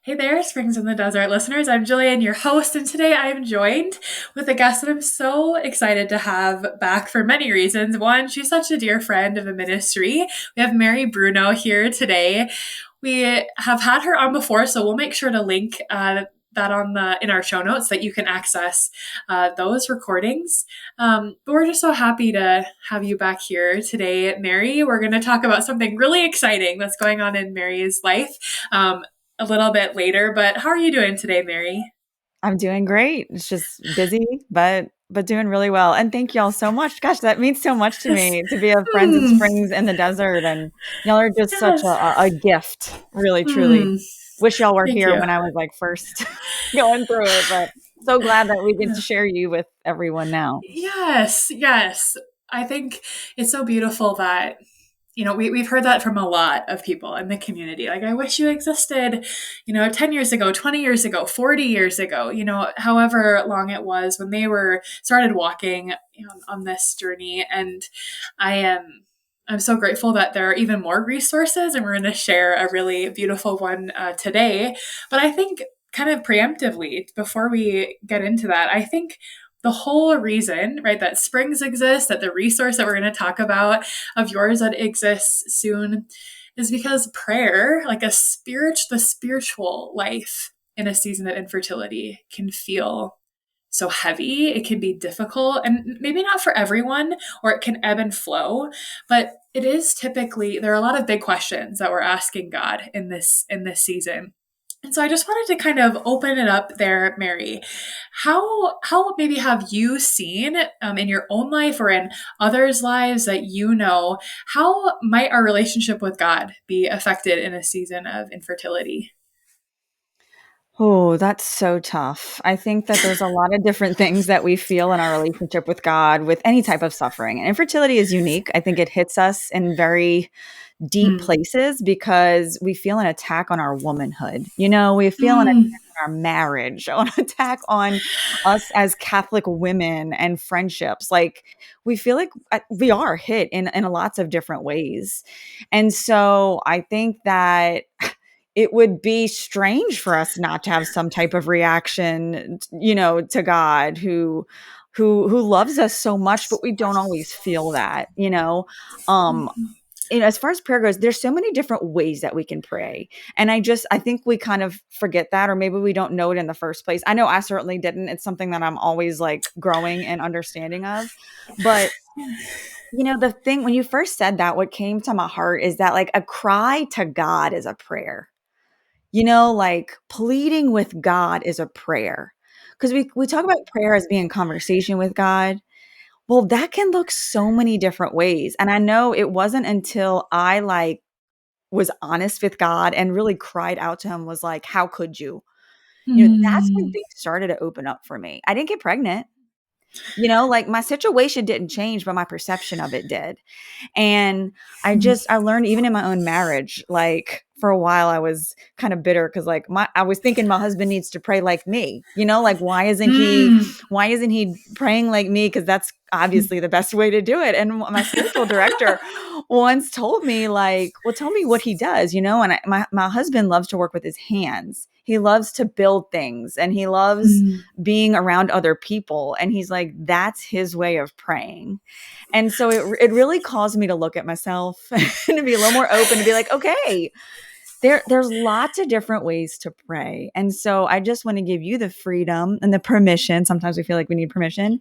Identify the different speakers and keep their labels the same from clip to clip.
Speaker 1: Hey there, Springs in the Desert listeners. I'm Jillian, your host, and today I am joined with a guest that I'm so excited to have back for many reasons. One, she's such a dear friend of the ministry. We have Mary Bruno here today. We have had her on before, so we'll make sure to link that on the in our show notes that you can access those recordings. But we're just so happy to have you back here today, Mary. We're going to talk about something really exciting that's going on in Mary's life. A little bit later, but how are you doing today, Mary?
Speaker 2: I'm doing great. It's just busy, but doing really well. And thank y'all so much. Gosh, that means so much to
Speaker 1: Yes.
Speaker 2: me to be of friends and
Speaker 1: Hmm.
Speaker 2: springs in the desert. And y'all are just such
Speaker 1: Yes.
Speaker 2: a gift, really, truly.
Speaker 1: Hmm.
Speaker 2: Wish y'all were
Speaker 1: Thank
Speaker 2: here
Speaker 1: you.
Speaker 2: when I was like first going through it, but so glad that we get to share you with everyone now.
Speaker 1: Yes, yes. I think it's so beautiful that, we've heard that from a lot of people in the community. Like, I wish you existed, 10 years ago, 20 years ago, 40 years ago, however long it was when they were started walking on this journey. And I am. I'm so grateful that there are even more resources, and we're going to share a really beautiful one today. But I think, kind of preemptively, before we get into that, I think the whole reason, right, that springs exist, that the resource that we're going to talk about of yours that exists soon is because prayer, like the spiritual life in a season of infertility can feel so heavy. It can be difficult and maybe not for everyone, or it can ebb and flow, but it is typically there are a lot of big questions that we're asking God in this season. And so I just wanted to kind of open it up there, Mary. How maybe have you seen in your own life or in others' lives that how might our relationship with God be affected in a season of infertility?
Speaker 2: Oh, that's so tough. I think that there's a lot of different things that we feel in our relationship with God with any type of suffering. And infertility is unique. I think it hits us in very deep
Speaker 1: Mm.
Speaker 2: places because we feel an attack on our womanhood. We feel an
Speaker 1: Mm.
Speaker 2: attack on our marriage, an attack on us as Catholic women and friendships. Like we feel like we are hit in lots of different ways. And so I think that it would be strange for us not to have some type of reaction, to God who loves us so much, but we don't always feel that. Um, as far as prayer goes, there's so many different ways that we can pray. And I think we kind of forget that, or maybe we don't know it in the first place. I know I certainly didn't. It's something that I'm always like growing and understanding of. But, the thing when you first said that, what came to my heart is that like a cry to God is a prayer. Like pleading with God is a prayer. Because we talk about prayer as being conversation with God. Well, that can look so many different ways. And I know it wasn't until I like was honest with God and really cried out to him was like, how could you? That's when
Speaker 1: Mm.
Speaker 2: things started to open up for me. I didn't get pregnant. Like my situation didn't change, but my perception of it did. And I learned even in my own marriage, like for a while I was kind of bitter because like I was thinking my husband needs to pray like me, like
Speaker 1: Mm.
Speaker 2: why isn't he praying like me? Because that's obviously the best way to do it. And my spiritual director once told me like, well, tell me what he does, and my husband loves to work with his hands. He loves to build things and he loves
Speaker 1: Mm.
Speaker 2: being around other people. And he's like, that's his way of praying. And so it really caused me to look at myself and to be a little more open to be like, okay, there's lots of different ways to pray. And so I just want to give you the freedom and the permission. Sometimes we feel like we need permission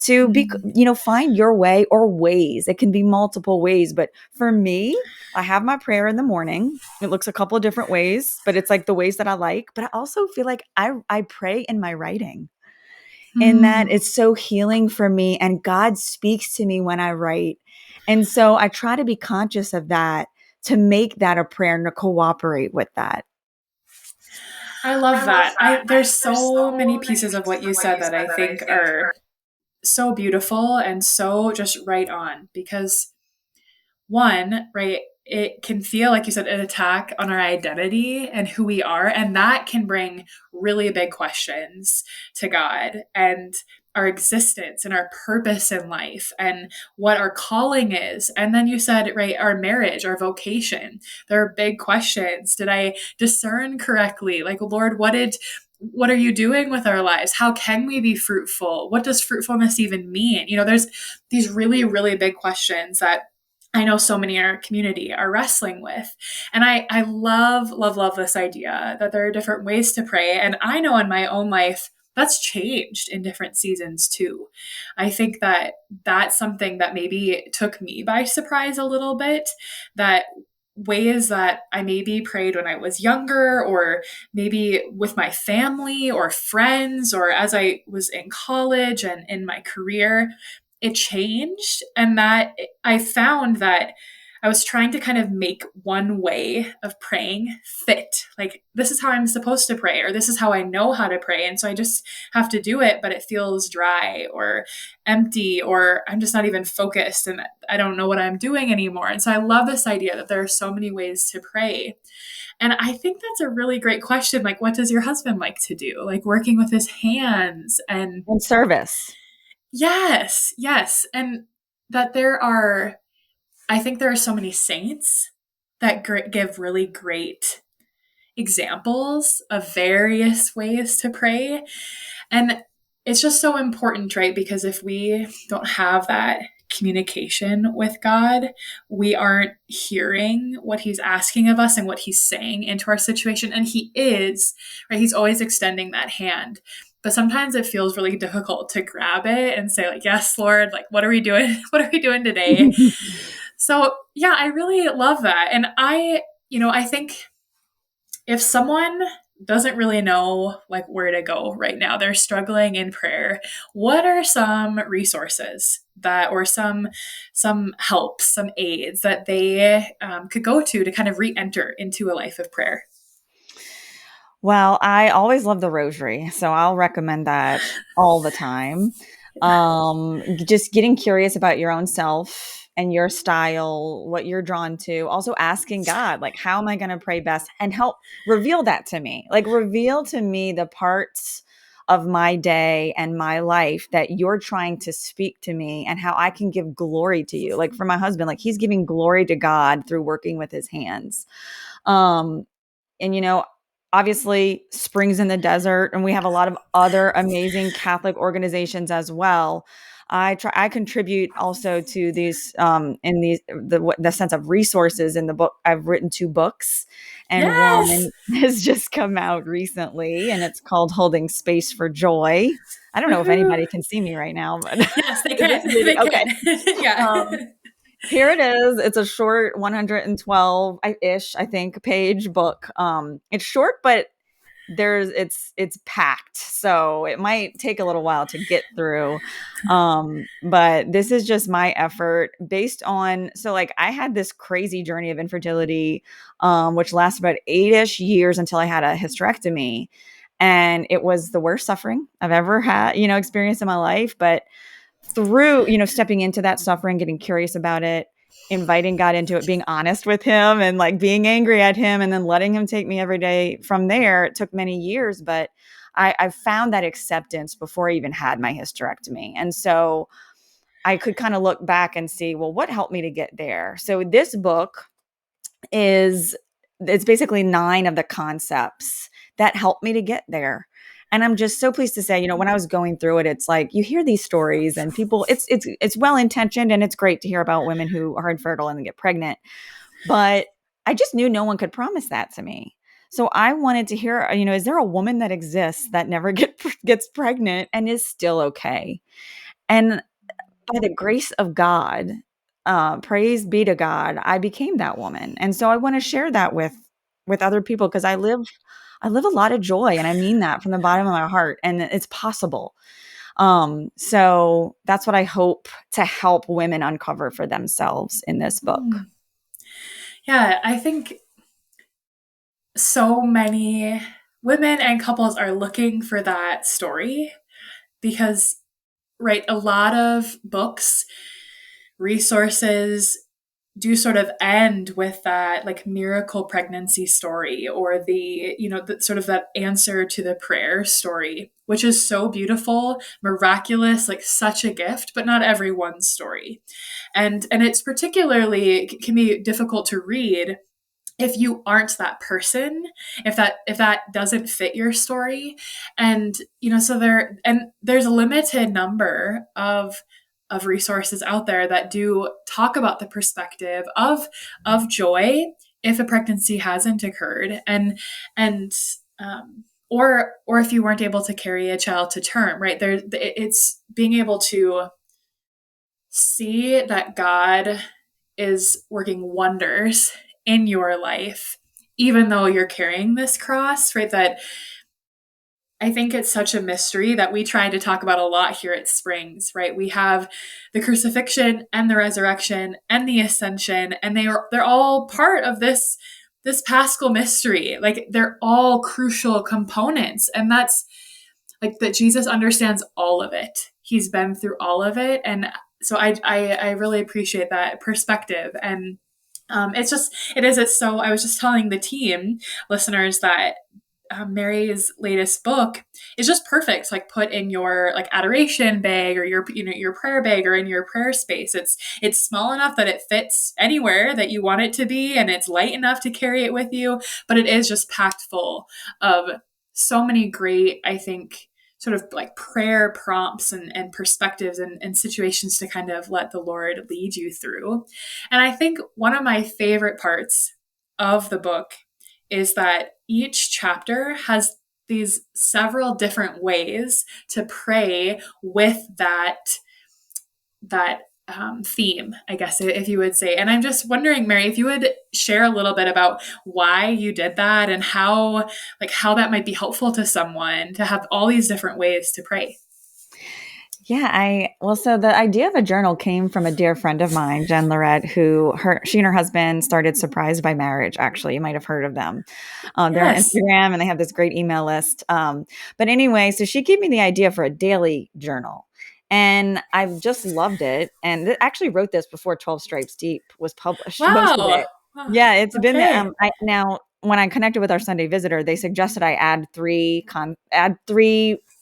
Speaker 2: to be,
Speaker 1: Mm.
Speaker 2: find your way or ways. It can be multiple ways. But for me, I have my prayer in the morning. It looks a couple of different ways, but it's like the ways that I like. But I also feel like I pray in my writing in that
Speaker 1: Mm.
Speaker 2: it's so healing for me and God speaks to me when I write. And so I try to be conscious of that to make that a prayer and to cooperate with that.
Speaker 1: I love that. There's so many pieces of what you said that I think are so beautiful and so just right on because one, right, it can feel like you said an attack on our identity and who we are, and that can bring really big questions to God. And our existence and our purpose in life and what our calling is. And then you said, right, our marriage, our vocation. There are big questions. Did I discern correctly? Like, Lord, what are you doing with our lives? How can we be fruitful? What does fruitfulness even mean? There's these really, really big questions that I know so many in our community are wrestling with. And I love, love, love this idea that there are different ways to pray. And I know in my own life, that's changed in different seasons too. I think that that's something that maybe took me by surprise a little bit, that ways that I maybe prayed when I was younger, or maybe with my family or friends, or as I was in college and in my career, it changed. And that I found that I was trying to kind of make one way of praying fit. Like, this is how I'm supposed to pray, or this is how I know how to pray. And so I just have to do it, but it feels dry or empty, or I'm just not even focused and I don't know what I'm doing anymore. And so I love this idea that there are so many ways to pray. And I think that's a really great question. Like, what does your husband like to do? Like, working with his hands and
Speaker 2: And service.
Speaker 1: yes, yes. And that I think there are so many saints that give really great examples of various ways to pray. And it's just so important, right? Because if we don't have that communication with God, we aren't hearing what he's asking of us and what he's saying into our situation. And he is, right? He's always extending that hand. But sometimes it feels really difficult to grab it and say, like, yes, Lord, like, what are we doing? What are we doing today? So yeah, I really love that. And I think if someone doesn't really know like where to go right now, they're struggling in prayer, what are some resources that, or some helps, some aids that they could go to kind of re-enter into a life of prayer?
Speaker 2: Well, I always love the rosary, so I'll recommend that all the time. Just getting curious about your own self and your style, what you're drawn to. Also asking God, like, how am I going to pray best? And help reveal that to me. Like, reveal to me the parts of my day and my life that you're trying to speak to me, and how I can give glory to you. Like, for my husband, like, he's giving glory to God through working with his hands. Um, and obviously Springs in the Desert, and we have a lot of other amazing Catholic organizations as well. I contribute also to these in the sense of resources in the book. I've written 2 books, and
Speaker 1: Yes.
Speaker 2: one has just come out recently, and it's called Holding Space for Joy. I don't know if
Speaker 1: Woohoo.
Speaker 2: anybody can see me right now, but
Speaker 1: Yes, they
Speaker 2: is this
Speaker 1: can.
Speaker 2: movie
Speaker 1: They
Speaker 2: okay?
Speaker 1: can. Yeah.
Speaker 2: Um, Here it is. It's a short 112-ish, I think, page book. It's short, but it's packed. So it might take a little while to get through. But this is just my effort based on, so like I had this crazy journey of infertility, which lasted about 8-ish years until I had a hysterectomy. And it was the worst suffering I've ever had, experienced in my life. But through, stepping into that suffering, getting curious about it, inviting God into it, being honest with him, and like being angry at him, and then letting him take me every day from there. It took many years, but I found that acceptance before I even had my hysterectomy. And so I could kind of look back and see, well, what helped me to get there? So this book is, it's basically 9 of the concepts that helped me to get there. And I'm just so pleased to say, when I was going through it, it's like you hear these stories and people, it's well intentioned, and it's great to hear about women who are infertile and get pregnant. But I just knew no one could promise that to me. So I wanted to hear, is there a woman that exists that never gets pregnant and is still okay? And by the grace of God, praise be to God, I became that woman. And so I want to share that with other people, because I live a lot of joy, and I mean that from the bottom of my heart, and it's possible. So that's what I hope to help women uncover for themselves in this book.
Speaker 1: Mm. Yeah, I think so many women and couples are looking for that story because, right, a lot of books, resources, do sort of end with that like miracle pregnancy story, or the, the, sort of that answer to the prayer story, which is so beautiful, miraculous, like such a gift, but not everyone's story. And it's particularly can be difficult to read if you aren't that person, if that doesn't fit your story. And so there's a limited number of resources out there that do talk about the perspective of joy if a pregnancy hasn't occurred, and or if you weren't able to carry a child to term, right there. It's being able to see that God is working wonders in your life, even though you're carrying this cross, right? That I think it's such a mystery that we try to talk about a lot here at Springs, right? We have the crucifixion and the resurrection and the ascension, and they're all part of this paschal mystery. Like they're all crucial components, and that's like that Jesus understands all of it. He's been through all of it, and so I really appreciate that perspective. And it's so I was just telling the team listeners that Mary's latest book is just perfect to like put in your like adoration bag, or your prayer bag, or in your prayer space. It's small enough that it fits anywhere that you want it to be, and it's light enough to carry it with you, but it is just packed full of so many great, I think, sort of like prayer prompts and perspectives and situations to kind of let the Lord lead you through. And I think one of my favorite parts of the book is that each chapter has these several different ways to pray with that theme, I guess, if you would say. And I'm just wondering, Mary, if you would share a little bit about why you did that, and how that might be helpful to someone to have all these different ways to pray.
Speaker 2: Yeah, so the idea of a journal came from a dear friend of mine, Jen Lorette, she and her husband started Surprised by Marriage. Actually, you might have heard of them. They're on
Speaker 1: Yes.
Speaker 2: Instagram and they have this great email list. But anyway, so she gave me the idea for a daily journal. And I've just loved it. And actually wrote this before 12 Stripes Deep was published, most of
Speaker 1: Wow.
Speaker 2: it.
Speaker 1: Wow.
Speaker 2: Yeah, it's been,
Speaker 1: Okay.
Speaker 2: now when I connected with our Sunday visitor, they suggested I add three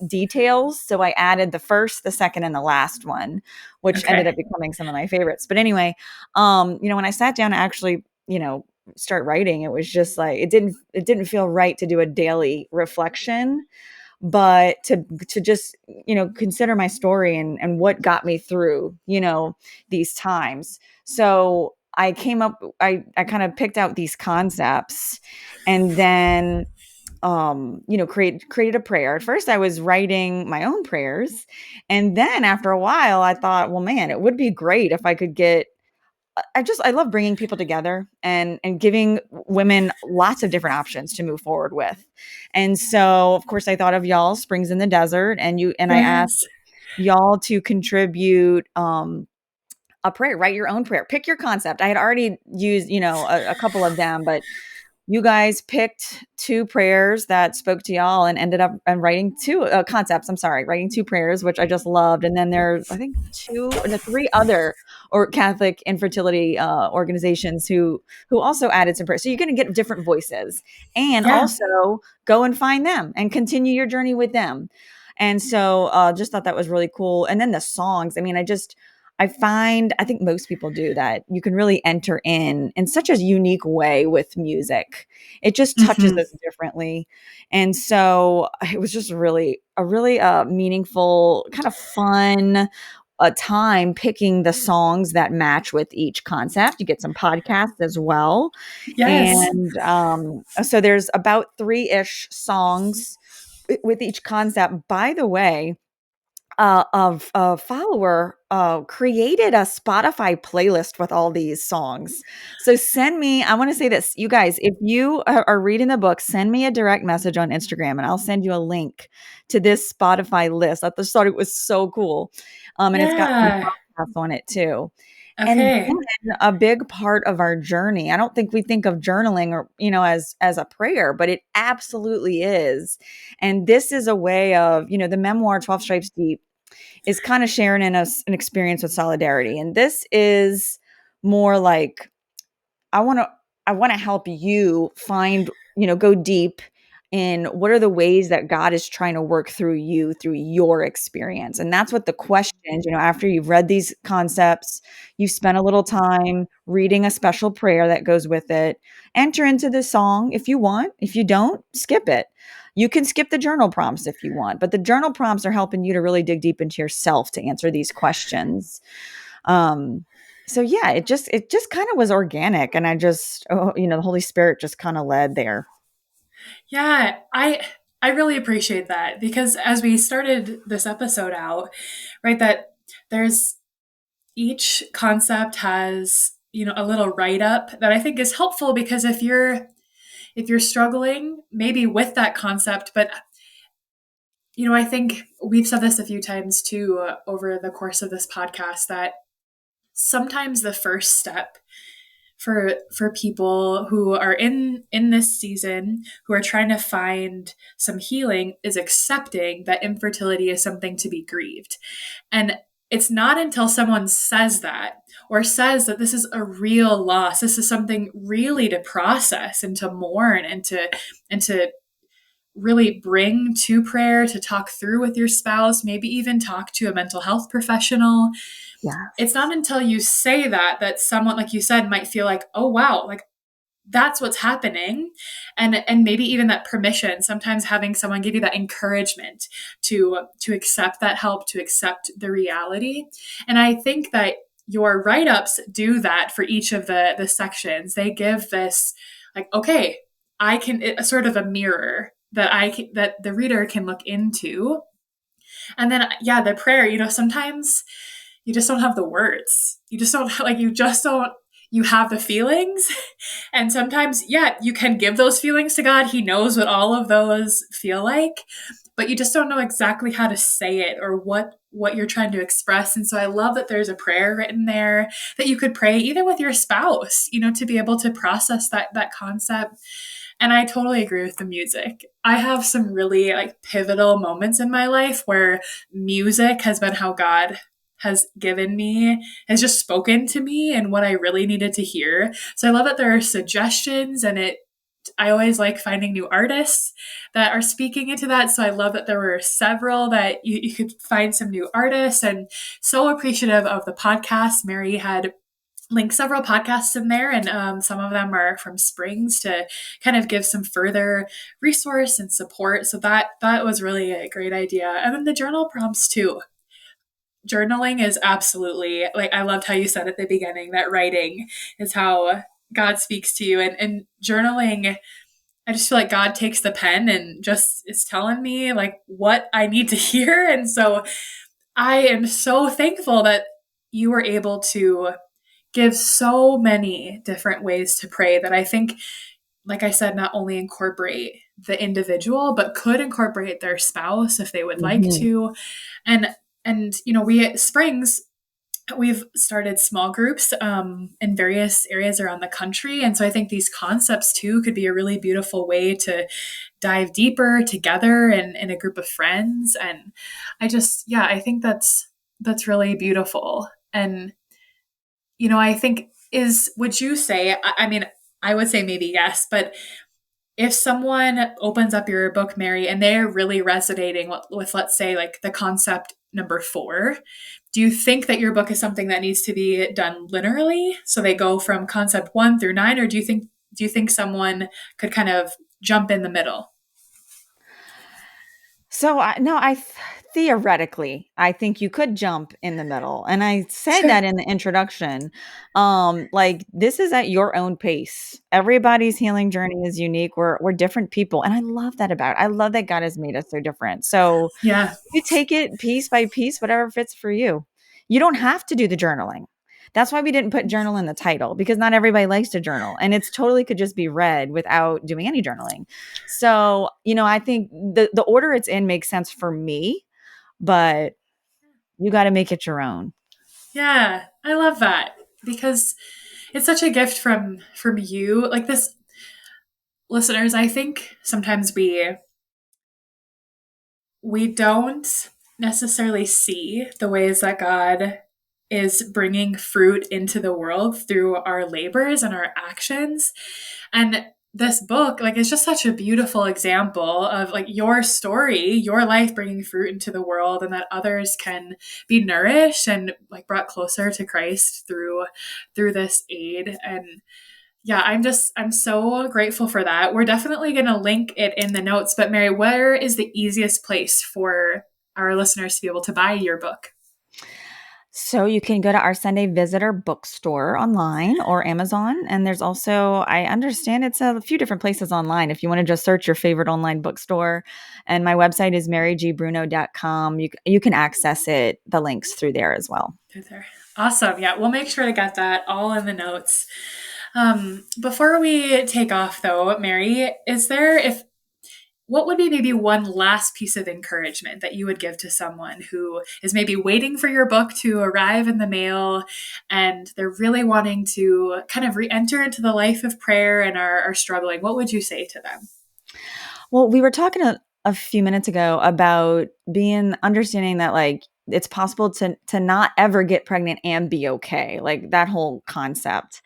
Speaker 2: details. So I added the first, the second, and the last one, which ended
Speaker 1: Okay.
Speaker 2: up becoming some of my favorites. But anyway, when I sat down to actually, start writing, it was just like it didn't feel right to do a daily reflection, but to just consider my story and what got me through these times. So I kind of picked out these concepts, and then created a prayer. At first I was writing my own prayers, and then after a while I thought, well, man, it would be great if I could get I love bringing people together and giving women lots of different options to move forward with. And so, of course, I thought of y'all, Springs in the Desert, and I asked
Speaker 1: Yes.
Speaker 2: y'all to contribute a prayer, write your own prayer, pick your concept. I had already used, a couple of them, but you guys picked two prayers that spoke to y'all and ended up writing two concepts. I'm sorry, writing two prayers, which I just loved. And then there's, I think, three other or Catholic infertility organizations who also added some prayers. So you're going to get different voices, and
Speaker 1: Yeah.
Speaker 2: also go and find them and continue your journey with them. And so just thought that was really cool. And then the songs. I mean, I think most people do that. You can really enter in such a unique way with music. It just touches
Speaker 1: Hmm.
Speaker 2: us differently. And so it was just really meaningful, kind of fun time picking the songs that match with each concept. You get some podcasts as well.
Speaker 1: Yes.
Speaker 2: And so there's about three-ish songs with each concept. By the way, of a follower created a Spotify playlist with all these songs. So I want to say this, you guys, if you are reading the book, send me a direct message on Instagram and I'll send you a link to this Spotify list. I just thought it was so cool. And it's got some
Speaker 1: Yeah.
Speaker 2: podcasts on it too. And
Speaker 1: Okay.
Speaker 2: then a big part of our journey, I don't think we think of journaling or, as a prayer, but it absolutely is. And this is a way of, the memoir 12 Stripes Deep is kind of sharing an experience with solidarity. And this is more like I want to I want to help you find, go deep in what are the ways that God is trying to work through you through your experience. And that's what the questions, after you've read these concepts, you've spent a little time reading a special prayer that goes with it. Enter into the song if you want. If you don't, skip it. You can skip the journal prompts if you want, but the journal prompts are helping you to really dig deep into yourself to answer these questions. Um, so yeah, it just kind of was organic, and I just, the Holy Spirit just kind of led there.
Speaker 1: Yeah, I really appreciate that because as we started this episode out, right, that there's each concept has, a little write up that I think is helpful because if you're struggling maybe with that concept, but I think we've said this a few times too over the course of this podcast that sometimes the first step for people who are in this season who are trying to find some healing is accepting that infertility is something to be grieved. And it's not until someone says that or says that this is a real loss, this is something really to process and to mourn and to really bring to prayer, to talk through with your spouse, maybe even talk to a mental health professional. It's
Speaker 2: Yes.
Speaker 1: not until you say that someone, like you said, might feel like, oh wow, like that's what's happening. And maybe even that permission, sometimes having someone give you that encouragement to accept that help, to accept the reality. And I think that your write-ups do that for each of the sections. They give this like, okay, I can sort of a mirror that the reader can look into. And then yeah, the prayer, sometimes you just don't have the words. You just don't like you just don't you have the feelings. And sometimes, yeah, you can give those feelings to God. He knows what all of those feel like, but you just don't know exactly how to say it or what you're trying to express. And so I love that there's a prayer written there that you could pray even with your spouse, to be able to process that concept. And I totally agree with the music. I have some really like pivotal moments in my life where music has been how God has given me, has just spoken to me and what I really needed to hear. So I love that there are suggestions and I always like finding new artists that are speaking into that. So I love that there were several that you could find some new artists and so appreciative of the podcast. Mary had linked several podcasts in there, and some of them are from Springs to kind of give some further resource and support. So that was really a great idea. And then the journal prompts too. Journaling is absolutely like I loved how you said at the beginning that writing is how God speaks to you, and journaling. I just feel like God takes the pen and just is telling me like what I need to hear. And so I am so thankful that you were able to give so many different ways to pray that I think, like I said, not only incorporate the individual, but could incorporate their spouse if they would like
Speaker 2: Mhm.
Speaker 1: to. And we at Springs, we've started small groups in various areas around the country. And so I think these concepts too could be a really beautiful way to dive deeper together and in a group of friends. And I think that's really beautiful. And I think would you say, I mean, I would say maybe yes, but if someone opens up your book, Mary, and they're really resonating with, let's say, like the concept number 4, do you think that your book is something that needs to be done linearly? So they go from concept 1 through 9, or do you think someone could kind of jump in the middle?
Speaker 2: So no, theoretically, I think you could jump in the middle. And I said
Speaker 1: Sure.
Speaker 2: that in the introduction. Like this is at your own pace. Everybody's healing journey is unique. We're different people. And I love that about it. I love that God has made us so different. So
Speaker 1: Yeah.
Speaker 2: you take it piece by piece, whatever fits for you. You don't have to do the journaling. That's why we didn't put journal in the title because not everybody likes to journal and it's totally could just be read without doing any journaling. So, I think the order it's in makes sense for me, but you got to make it your own.
Speaker 1: Yeah. I love that because it's such a gift from you. Like this, listeners, I think sometimes we don't necessarily see the ways that God is bringing fruit into the world through our labors and our actions. And this book, like, is just such a beautiful example of like your story, your life bringing fruit into the world, and that others can be nourished and like brought closer to Christ through this aid. And yeah, I'm so grateful for that. We're definitely going to link it in the notes. But Mary, where is the easiest place for our listeners to be able to buy your book?
Speaker 2: So you can go to our Sunday Visitor bookstore online or Amazon. And there's also, I understand it's a few different places online if you want to just search your favorite online bookstore. And my website is marygbruno.com. You can access it, the links through there as well.
Speaker 1: They're there. Awesome. Yeah, we'll make sure to get that all in the notes. Before we take off, though, Mary, is there, if what would be maybe one last piece of encouragement that you would give to someone who is maybe waiting for your book to arrive in the mail and they're really wanting to kind of re-enter into the life of prayer and are struggling? What would you say to them?
Speaker 2: Well, we were talking a few minutes ago about being understanding that like it's possible to not ever get pregnant and be okay, like that whole concept.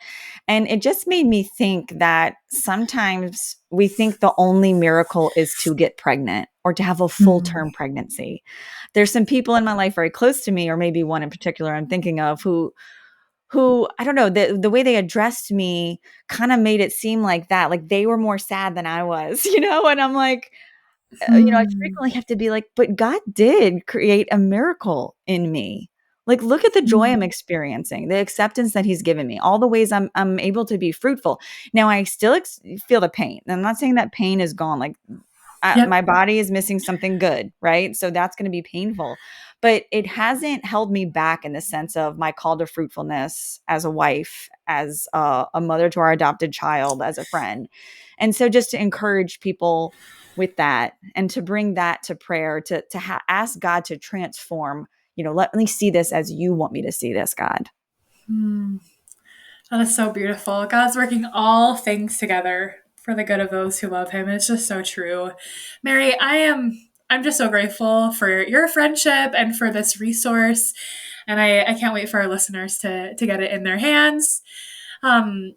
Speaker 2: And it just made me think that sometimes we think the only miracle is to get pregnant or to have a full term pregnancy. There's some people in my life very close to me, or maybe one in particular I'm thinking of, who I don't know, the way they addressed me kind of made it seem like that, like they were more sad than I was, and I'm like, I
Speaker 1: Hmm.
Speaker 2: frequently have to be like, but God did create a miracle in me. Like, look at the joy I'm experiencing, the acceptance that He's given me, all the ways I'm able to be fruitful. Now, I still feel the pain. I'm not saying that pain is gone. Like, my
Speaker 1: Yep.
Speaker 2: body is missing something good, right? So that's going to be painful, but it hasn't held me back in the sense of my call to fruitfulness as a wife, as a mother to our adopted child, as a friend. And so just to encourage people with that and to bring that to prayer, to ask God to transform, let me see this as you want me to see this, God.
Speaker 1: Hmm. That is so beautiful. God's working all things together for the good of those who love him. It's just so true. Mary, I'm just so grateful for your friendship and for this resource. And I can't wait for our listeners to get it in their hands. Um,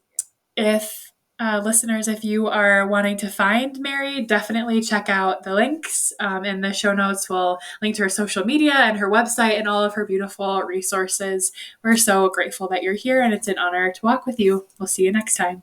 Speaker 1: if listeners, if you are wanting to find Mary, definitely check out the links in the show notes. We'll link to her social media and her website and all of her beautiful resources. We're so grateful that you're here, and it's an honor to walk with you. We'll see you next time.